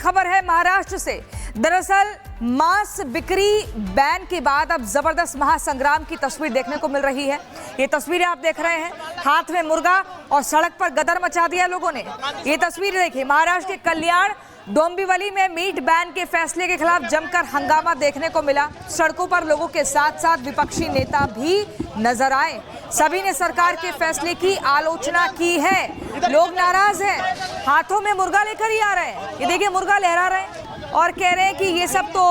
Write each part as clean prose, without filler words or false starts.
खबर है महाराष्ट्र से। दरअसल मांस बिक्री बैन के बाद अब जबरदस्त महासंग्राम की तस्वीर देखने को मिल रही है। ये तस्वीरें आप देख रहे हैं, हाथ में मुर्गा और सड़क पर गदर मचा दिया लोगों ने। ये तस्वीर देखिए, महाराष्ट्र के कल्याण डोंबिवली में मीट बैन के फैसले के खिलाफ जमकर हंगामा देखने को मिला। सड़कों पर लोगों के साथ साथ विपक्षी नेता भी नजर आए। सभी ने सरकार के फैसले की आलोचना की है। लोग नाराज हैं, हाथों में मुर्गा लेकर ही आ रहे हैं। ये देखिए, मुर्गा लहरा रहे हैं और कह रहे हैं कि ये सब तो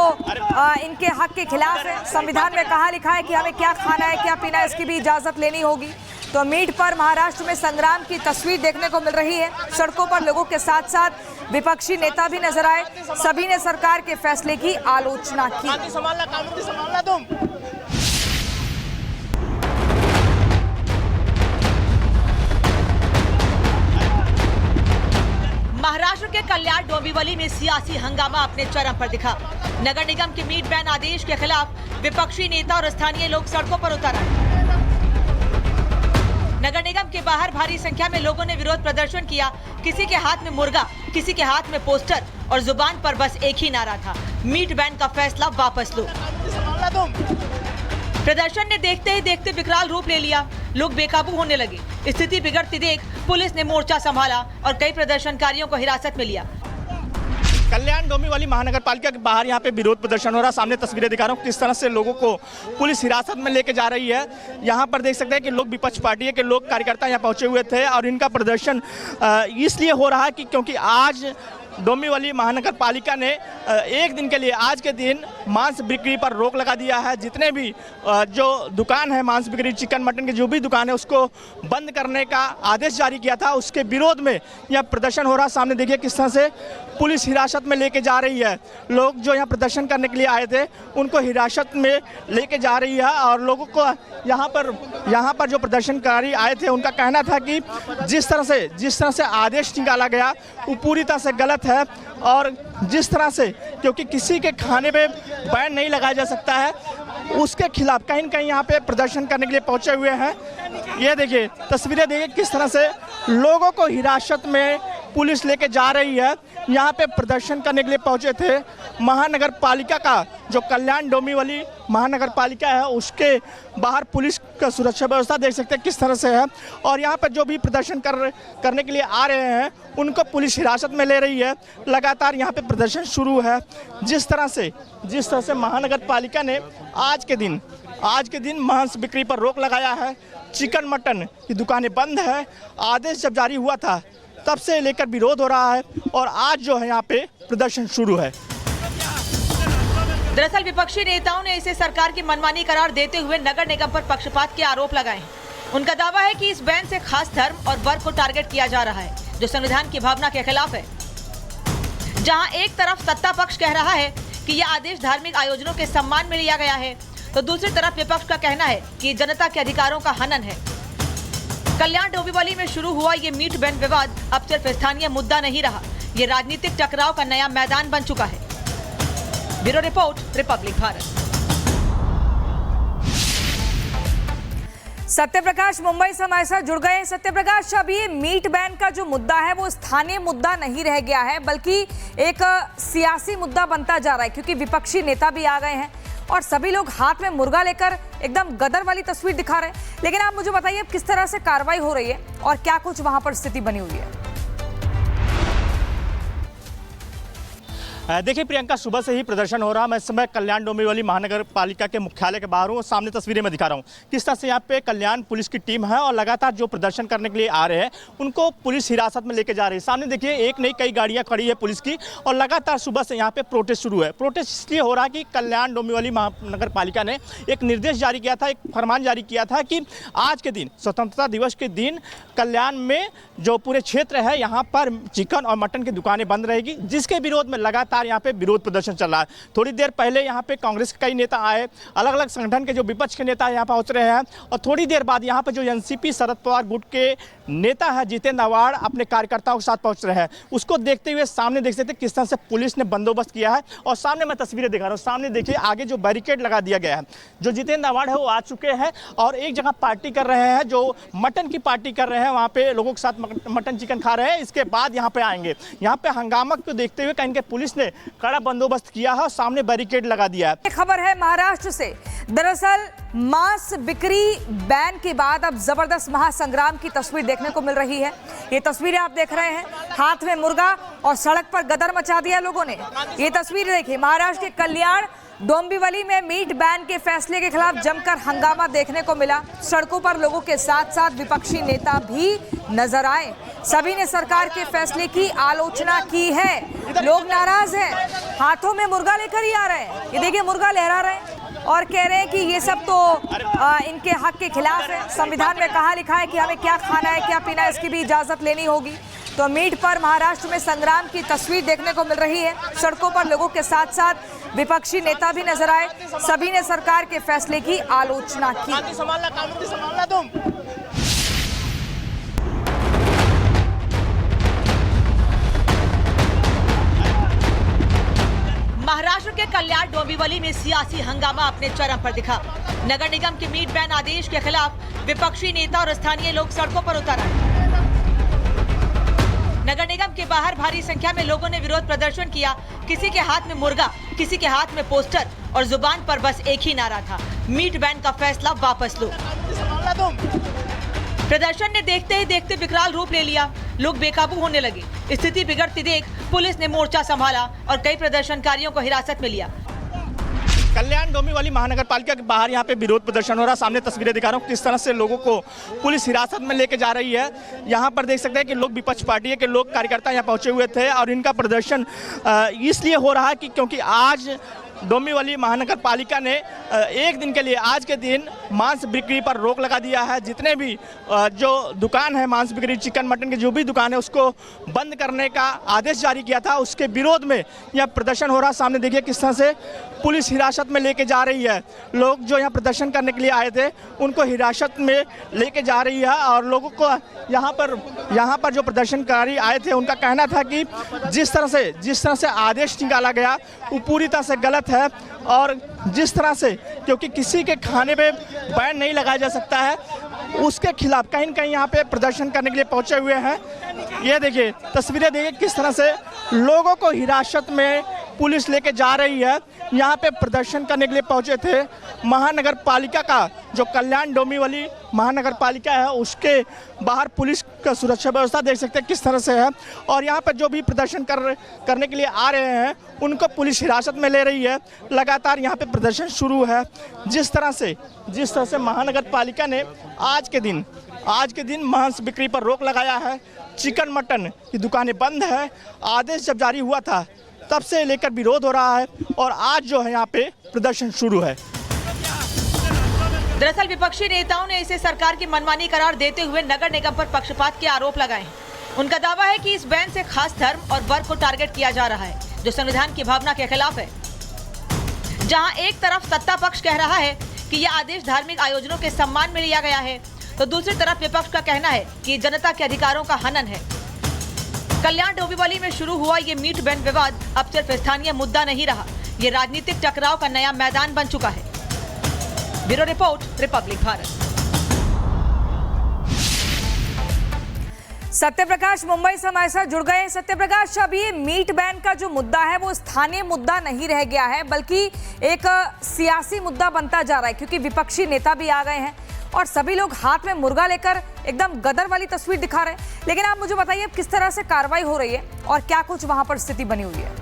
इनके हक के खिलाफ है। संविधान में कहाँ लिखा है कि हमें क्या खाना है, क्या पीना है, इसकी भी इजाजत लेनी होगी। तो मीट पर महाराष्ट्र में संग्राम की तस्वीर देखने को मिल रही है। सड़कों पर लोगों के साथ साथ विपक्षी नेता भी नजर आए। सभी ने सरकार के फैसले की आलोचना की। महाराष्ट्र के कल्याण डोंबिवली में सियासी हंगामा अपने चरम पर दिखा। नगर निगम के मीट बैन आदेश के खिलाफ विपक्षी नेता और स्थानीय लोग सड़कों पर उतर आए। नगर निगम के बाहर भारी संख्या में लोगों ने विरोध प्रदर्शन किया। किसी के हाथ में मुर्गा, किसी के हाथ में पोस्टर और जुबान पर बस एक ही नारा था, मीट बैन का फैसला वापस लो। प्रदर्शन ने देखते ही देखते विकराल रूप ले लिया। लोग बेकाबू होने लगे। स्थिति बिगड़ती देख पुलिस ने मोर्चा संभाला और कई प्रदर्शनकारियों को हिरासत में लिया। कल्याण डोंबिवली महानगर पालिका के बाहर यहाँ पे विरोध प्रदर्शन हो रहा है। सामने तस्वीरें दिखा रहा हूँ किस तरह से लोगों को पुलिस हिरासत में लेके जा रही है। यहाँ पर देख सकते हैं कि लोग विपक्ष पार्टी के लोग कार्यकर्ता यहाँ पहुँचे हुए थे और इनका प्रदर्शन इसलिए हो रहा है कि क्योंकि आज डोंबिवली महानगर पालिका ने एक दिन के लिए, आज के दिन मांस बिक्री पर रोक लगा दिया है। जितने भी जो दुकान है मांस बिक्री, चिकन मटन की जो भी दुकान है, उसको बंद करने का आदेश जारी किया था। उसके विरोध में यह प्रदर्शन हो रहा है। सामने देखिए किस तरह से पुलिस हिरासत में लेके जा रही है। लोग जो यहाँ प्रदर्शन करने के लिए आए थे उनको हिरासत में लेके जा रही है और लोगों को यहाँ पर जो प्रदर्शनकारी आए थे उनका कहना था कि जिस तरह से आदेश निकाला गया वो पूरी तरह से गलत है और जिस तरह से, क्योंकि किसी के खाने पे बैन नहीं लगाया जा सकता है, उसके खिलाफ कहीं न कहीं यहाँ पे प्रदर्शन करने के लिए पहुंचे हुए हैं। ये देखिए तस्वीरें, देखिए किस तरह से लोगों को हिरासत में पुलिस लेके जा रही है। यहाँ पे प्रदर्शन करने के लिए पहुंचे थे महानगर पालिका का, जो कल्याण डोंबिवली महानगर पालिका है, उसके बाहर पुलिस का सुरक्षा व्यवस्था देख सकते हैं किस तरह से है। और यहाँ पर जो भी प्रदर्शन करने के लिए आ रहे हैं उनको पुलिस हिरासत में ले रही है। लगातार यहाँ पे प्रदर्शन शुरू है। जिस तरह से महानगर पालिका ने आज के दिन मांस बिक्री पर रोक लगाया है, चिकन मटन की दुकानें बंद है। आदेश जब जारी हुआ था तब से लेकर विरोध हो रहा है और आज जो है यहाँ पे प्रदर्शन शुरू है। दरअसल विपक्षी नेताओं ने इसे सरकार की मनमानी करार देते हुए नगर निगम पर पक्षपात के आरोप लगाए हैं। उनका दावा है कि इस बैन से खास धर्म और वर्ग को टारगेट किया जा रहा है, जो संविधान की भावना के खिलाफ है। जहां एक तरफ सत्ता पक्ष कह रहा है कि यह आदेश धार्मिक आयोजनों के सम्मान में लिया गया है, तो दूसरी तरफ विपक्ष का कहना है कि जनता के अधिकारों का हनन है। कल्याण डोंबिवली में शुरू हुआ ये मीट बैन विवाद अब सिर्फ स्थानीय मुद्दा नहीं रहा, ये राजनीतिक टकराव का नया मैदान बन चुका है। Bureau report, Republic Bharat. Satyaprakash Mumbai से हमारे साथ जुड़ गए। सत्यप्रकाश, अब ये मीट बैन का जो मुद्दा है वो स्थानीय मुद्दा नहीं रह गया है, बल्कि एक सियासी मुद्दा बनता जा रहा है, क्योंकि विपक्षी नेता भी आ गए हैं और सभी लोग हाथ में मुर्गा लेकर एकदम गदर वाली तस्वीर दिखा रहे हैं। लेकिन आप मुझे बताइए अब किस तरह से कार्रवाई हो रही है और क्या कुछ वहां पर स्थिति बनी हुई है? देखिए प्रियंका, सुबह से ही प्रदर्शन हो रहा है। मैं इस समय कल्याण डोंबिवली महानगर पालिका के मुख्यालय के बाहर हूँ। सामने तस्वीरें में दिखा रहा हूँ किस तरह से यहाँ पे कल्याण पुलिस की टीम है और लगातार जो प्रदर्शन करने के लिए आ रहे हैं उनको पुलिस हिरासत में लेके जा रही है। सामने देखिए एक नहीं कई गाड़ियाँ खड़ी है पुलिस की और लगातार सुबह से यहाँ पे प्रोटेस्ट शुरू है। प्रोटेस्ट इसलिए हो रहा है कि कल्याण डोंबिवली महानगर पालिका ने एक निर्देश जारी किया था, एक फरमान जारी किया था कि आज के दिन, स्वतंत्रता दिवस के दिन, कल्याण में जो पूरे क्षेत्र है यहाँ पर चिकन और मटन की दुकानें बंद रहेगी, जिसके विरोध में लगातार लगातार यहाँ पे विरोध प्रदर्शन चल रहा है। थोड़ी देर पहले यहाँ पे कांग्रेस के कई नेता आए, अलग अलग संगठन के जो विपक्ष के नेता यहाँ पहुँच रहे हैं, और थोड़ी देर बाद यहाँ पे जो एनसीपी शरद पवार गुट के नेता है जितेंद्र आव्हाड अपने कार्यकर्ताओं के साथ पहुँच रहे हैं। उसको देखते हुए सामने देख सकते किस तरह से पुलिस ने बंदोबस्त किया है, और सामने मैं तस्वीरें दिखा रहा हूँ। सामने देखिए आगे जो बैरिकेड लगा दिया गया है। जो जितेंद्र आव्हाड है वो आ चुके हैं और एक जगह पार्टी कर रहे हैं, जो मटन की पार्टी कर रहे हैं, वहाँ पे लोगों के साथ मटन चिकन खा रहे हैं। इसके बाद यहाँ पे आएंगे। यहाँ पे हंगामा को देखते हुए कहीं पुलिस ने कड़ा बंदोबस्त किया है और सामने बैरिकेड लगा दिया है। खबर है महाराष्ट्र से। दरअसल मांस बिक्री बैन के बाद अब जबरदस्त महासंग्राम की तस्वीर देखने को मिल रही है। ये तस्वीरें आप देख रहे हैं, हाथ में मुर्गा और सड़क पर गदर मचा दिया लोगों ने। ये तस्वीर देखिए, महाराष्ट्र के कल्याण डोंबिवली में मीट बैन के फैसले के खिलाफ जमकर हंगामा देखने को मिला। सड़कों पर लोगों के साथ साथ विपक्षी नेता भी नजर आए। सभी ने सरकार के फैसले की आलोचना की है। लोग नाराज हैं, हाथों में मुर्गा लेकर ही आ रहे हैं। ये देखिए, मुर्गा लहरा रहे हैं और कह रहे हैं कि ये सब तो इनके हक के खिलाफ है। संविधान में कहाँ लिखा है कि हमें क्या खाना है, क्या पीना है, इसकी भी इजाजत लेनी होगी। तो मीट पर महाराष्ट्र में संग्राम की तस्वीर देखने को मिल रही है। सड़कों पर लोगों के साथ साथ विपक्षी नेता भी नजर आए। सभी ने सरकार के फैसले की आलोचना की। महाराष्ट्र के कल्याण डोंबिवली में सियासी हंगामा अपने चरम पर दिखा। नगर निगम के मीट बैन आदेश के खिलाफ विपक्षी नेता और स्थानीय लोग सड़कों पर उतर आए। नगर निगम के बाहर भारी संख्या में लोगों ने विरोध प्रदर्शन किया। किसी के हाथ में मुर्गा, किसी के हाथ में पोस्टर और जुबान पर बस एक ही नारा था, मीट बैन का फैसला वापस लो। प्रदर्शन ने देखते ही देखते विकराल रूप ले लिया। लोग बेकाबू होने लगे। स्थिति बिगड़ती देख पुलिस ने मोर्चा संभाला और कई प्रदर्शनकारियों को हिरासत में लिया। कल्याण डोंबिवली महानगर पालिका के बाहर यहाँ पे विरोध प्रदर्शन हो रहा है। सामने तस्वीरें दिखा रहा हूँ किस तरह से लोगों को पुलिस हिरासत में लेके जा रही है। यहाँ पर देख सकते हैं कि लोग विपक्ष पार्टी के लोग कार्यकर्ता यहाँ पहुँचे हुए थे और इनका प्रदर्शन इसलिए हो रहा है कि क्योंकि आज डोंबिवली महानगर पालिका ने एक दिन के लिए, आज के दिन मांस बिक्री पर रोक लगा दिया है। जितने भी जो दुकान है मांस बिक्री, चिकन मटन की जो भी दुकान है, उसको बंद करने का आदेश जारी किया था। उसके विरोध में यह प्रदर्शन हो रहा है। सामने देखिए किस तरह से पुलिस हिरासत में लेके जा रही है। लोग जो यहाँ प्रदर्शन करने के लिए आए थे उनको हिरासत में लेके जा रही है। और लोगों को यहाँ पर जो प्रदर्शनकारी आए थे उनका कहना था कि जिस तरह से आदेश निकाला गया वो पूरी तरह से गलत है, और जिस तरह से क्योंकि किसी के खाने पे बैन नहीं लगाया जा सकता है, उसके खिलाफ कहीं न कहीं यहाँ पे प्रदर्शन करने के लिए पहुंचे हुए हैं। ये देखिए तस्वीरें, देखिए किस तरह से लोगों को हिरासत में पुलिस लेके जा रही है। यहाँ पे प्रदर्शन करने के लिए पहुंचे थे महानगर पालिका का जो कल्याण डोंबिवली महानगर पालिका है, उसके बाहर पुलिस का सुरक्षा व्यवस्था देख सकते हैं किस तरह से है। और यहाँ पर जो भी प्रदर्शन करने के लिए आ रहे हैं उनको पुलिस हिरासत में ले रही है। लगातार यहाँ पे प्रदर्शन शुरू है। जिस तरह से महानगर पालिका ने आज के दिन मांस बिक्री पर रोक लगाया है, चिकन मटन की दुकानें बंद है। आदेश जब जारी हुआ था तब से लेकर विरोध हो रहा है और आज जो है यहाँ पे प्रदर्शन शुरू है। दरअसल विपक्षी नेताओं ने इसे सरकार की मनमानी करार देते हुए नगर निगम पर पक्षपात के आरोप लगाए हैं। उनका दावा है कि इस बैन से खास धर्म और वर्ग को टारगेट किया जा रहा है, जो संविधान की भावना के खिलाफ है। जहां एक तरफ सत्ता पक्ष कह रहा है कि यह आदेश धार्मिक आयोजनों के सम्मान में लिया गया है, तो दूसरी तरफ विपक्ष का कहना है कि जनता के अधिकारों का हनन है। कल्याण डोंबिवली में शुरू हुआ ये मीट बैन विवाद अब सिर्फ स्थानीय मुद्दा नहीं रहा, ये राजनीतिक टकराव का नया मैदान बन चुका है। Bureau report, Republic Bharat. Satyaprakash Mumbai से हमारे साथ जुड़ गए। सत्यप्रकाश, अब ये मीट बैन का जो मुद्दा है वो स्थानीय मुद्दा नहीं रह गया है, बल्कि एक सियासी मुद्दा बनता जा रहा है, क्योंकि विपक्षी नेता भी आ गए हैं और सभी लोग हाथ में मुर्गा लेकर एकदम गदर वाली तस्वीर दिखा रहे हैं। लेकिन आप मुझे बताइए अब किस तरह से कार्रवाई हो रही है और क्या कुछ वहां पर स्थिति बनी हुई है?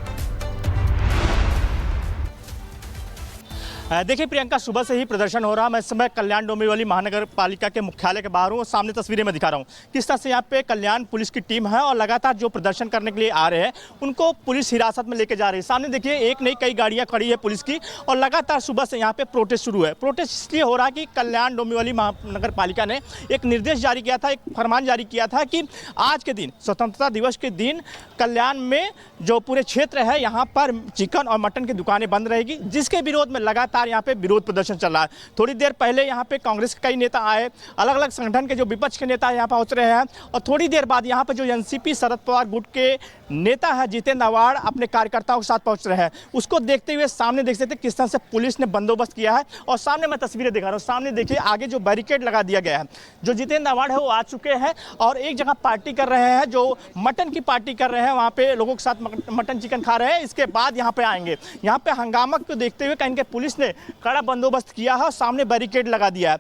देखिए प्रियंका, सुबह से ही प्रदर्शन हो रहा। मैं इस समय कल्याण डोंबिवली महानगर पालिका के मुख्यालय के बाहर हूँ। सामने तस्वीरें में दिखा रहा हूँ किस तरह से यहाँ पे कल्याण पुलिस की टीम है और लगातार जो प्रदर्शन करने के लिए आ रहे हैं उनको पुलिस हिरासत में लेके जा रही है। सामने देखिए एक नहीं कई गाड़ियाँ खड़ी है पुलिस की और लगातार सुबह से यहाँ पे प्रोटेस्ट शुरू है। प्रोटेस्ट इसलिए हो रहा है कि कल्याण डोंबिवली महानगर पालिका ने एक निर्देश जारी किया था, एक फरमान जारी किया था कि आज के दिन, स्वतंत्रता दिवस के दिन, कल्याण में जो पूरे क्षेत्र है यहाँ पर चिकन और मटन की दुकानें बंद रहेगी, जिसके विरोध में लगातार यहाँ पे विरोध प्रदर्शन चल रहा है। थोड़ी देर पहले यहाँ पे कांग्रेस के कई नेता आए, अलग अलग संगठन के जो विपक्ष के नेता यहाँ पहुँच रहे हैं और थोड़ी देर बाद यहाँ पे जो एनसीपी शरद पवार गुट के नेता है जितेंद्र आवाड़ अपने कार्यकर्ताओं के साथ पहुँच रहे हैं। उसको देखते हुए सामने देख सकते किस तरह से पुलिस ने बंदोबस्त किया है और सामने मैं तस्वीरें दिखा रहा हूँ। सामने देखिए आगे जो बैरिकेड लगा दिया गया है। जो जितेंद्र आवाड़ है वो आ चुके हैं और एक जगह पार्टी कर रहे हैं, जो मटन की पार्टी कर रहे हैं, वहाँ पे लोगों के साथ मटन चिकन खा रहे हैं। इसके बाद यहाँ पे आएंगे। यहाँ पे हंगामा को देखते हुए कहीं के पुलिस ने कड़ा बंदोबस्त किया है और सामने बैरिकेड लगा दिया है।